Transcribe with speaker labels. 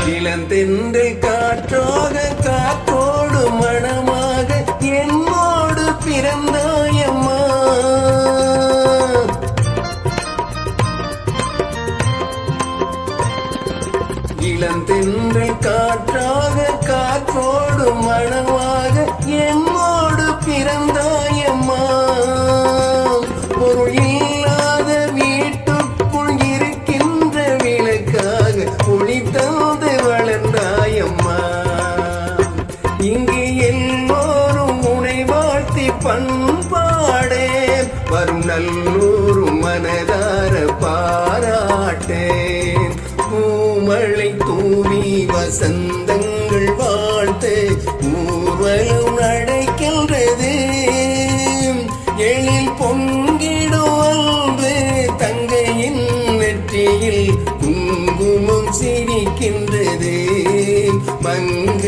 Speaker 1: இளந்தென்றல் காற்றாக காற்றோடு மணமாக என்னோடு பிறந்தாயம்மா. இளந்தென்றல் காற்றாக காற்றோடு மணமாக என்னோடு பிறந்தாயம்மா. பொருள் இல்லாத வீட்டுக்குள் இருக்கின்ற விளக்காக ஒளி தந்து வளர்ந்தாயம்மா. இங்கு எல்லோரும் உனை வாழ்த்தி பண்பாடே வரும் நல்லூரும் மனதார பாராட்டேன். பூமழை தூவி வசந்தங்கள் வாழ்த்து ஊர்வலம் நடக்கின்றது. எழில் பொங்கிடும் அன்பு தங்கையின் நெற்றியில் குங்குமம் சிரிக்கின்றது. மங்க